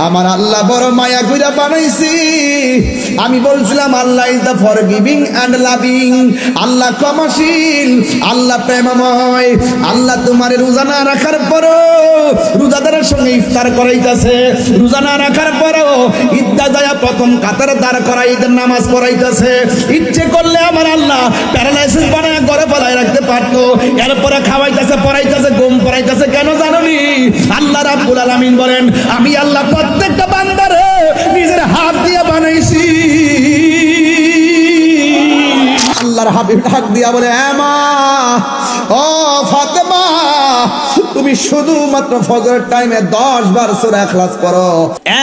আমার আল্লাহ বড় মায়া কইরা বানাইছি। আমি বলছিলাম Allah is the forgiving and loving, আল্লাহ ক্ষমাশীল, আল্লাহ প্রেমময়। আল্লাহ তোমার রোজা না রাখার পরও রোজাদারের সঙ্গে ইফতার করাইতেছে, রোজা না রাখার পরও ঈদগাহ যায় প্রথম কাতারে দাঁড় করাই ঈদের নামাজ পড়াইতেছে। ইচ্ছে করলে আমার আল্লাহ প্যারালাইসিস বানায় ঘরে ফেলায় রাখতে পারতো, এরপরে খাওয়াইতেছে পড়াইতেছে ঘুম পড়াইতেছে। কেন জানোনি? আল্লাহ রাব্বুল আলামিন বলেন আমি আল্লাহ প্রত্যেকটা বান্দারে নিজের হাত দিয়ে বানাইছি। আল্লাহর হাবিব ডাক দিয়া বলে মা, ও ফাতেমা, তুমি শুধুমাত্র ফজরের টাইমে 10 বার সূরা ইখলাস পড়ো,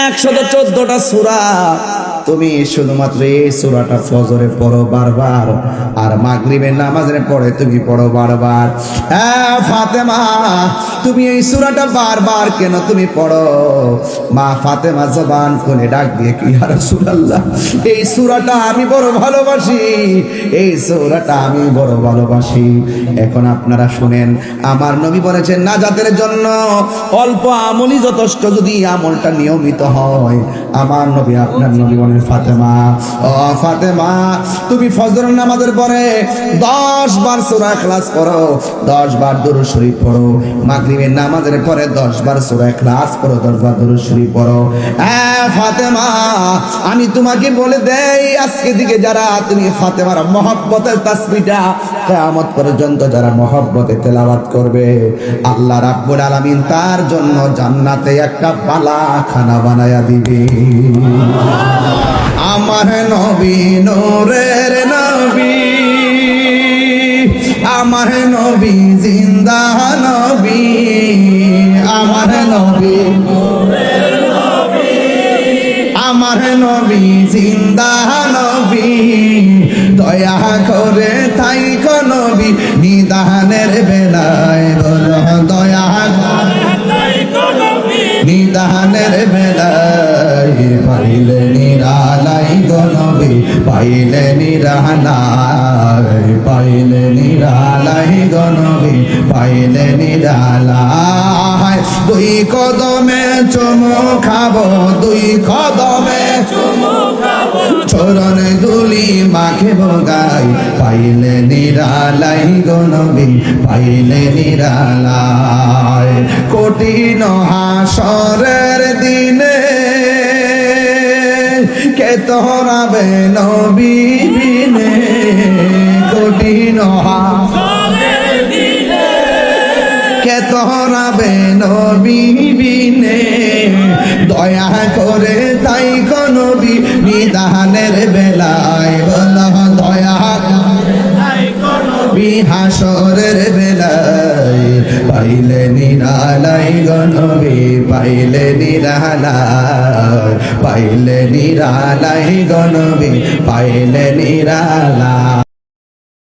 114টা সূরা। তুমি শুধুমাত্র এই সূরাটা ফজরে পড়ো বারবার, আর মাগরিবের নামাজে পড়ে তুমি পড়ো বারবার। হ্যাঁ ফাতেমা, তুমি এই সূরাটা বারবার কেন তুমি পড়ো? মা ফাতেমা জবান খুলে ডাক দিয়ে কি ইয়া রাসূলুল্লাহ, এই সূরাটা আমি বড় ভালোবাসি, এই সূরাটা আমি বড় ভালোবাসি। এখন আপনারা শুনেন, আমার নবী বলেছেন নাজাতের জন্য অল্প আমলই যথেষ্ট, যদি আমলটা নিয়মিত হয়। আমার নবী আপনার নবী বলেন ফাতেমা, ও ফাতেমা, তুমি ফজরের নামাজের পরে 10 বার সূরা ইখলাস পড়ো, 10 বার দুরূদ শরীফ পড়ো, মাগরিবের নামাজের পরে 10 বার সূরা ইখলাস পড়ো, 10 বার দুরূদ শরীফ পড়ো। হ্যাঁ ফাতেমা, আমি তোমাকে বলে দেই, আজকে দিকে যারা তুমি ফাতেমার মহব্বতের তাসবিহটা কিয়ামত পর্যন্ত যারা মহব্বতে তেলাওয়াত করবে, আল্লাহ রাব্বুল আলামিন তার জন্য জান্নাতে একটা বালাখানা বানায়া দিবে। আমার নবী নূরের নবী, আমার নবী জিন্দা নবী, আমার নবী নূরের নবী, আমার নবী জিন্দা নবী, দয়া করে থাইকো নবী নিদানের বেলায়, দয়া করে থাইকো নবী নিদানের বেলায়, পাইলে নিরালাই গো নবী, পাইলে নিরালাই, পাইলে নিরালাই গো নবী, পাইলে নিরালাই। দুই কদমে চুমু খাবো, দুই কদমে চুমু খাবো, চরণ ধুলি মাখিব গায়, পাইলে নিরালাই গো নবী, পাইলে নিরালাই। কঠিন হাসরের দিনে কে তোরাবে নবী বিনে, কঠিন হাসরের দিনে কে তোরাবে নবী বিনে, দয়া করে তাই গো নবী নিদানের বেলায়, বলো দয়া করে তাই গো নবী হাসরের বেলায়, পাইলে নিরালাই গো নবী, পাইলে নিরালাই, পাইলে নিরালাই গো নবী, পাইলে নিরালাই।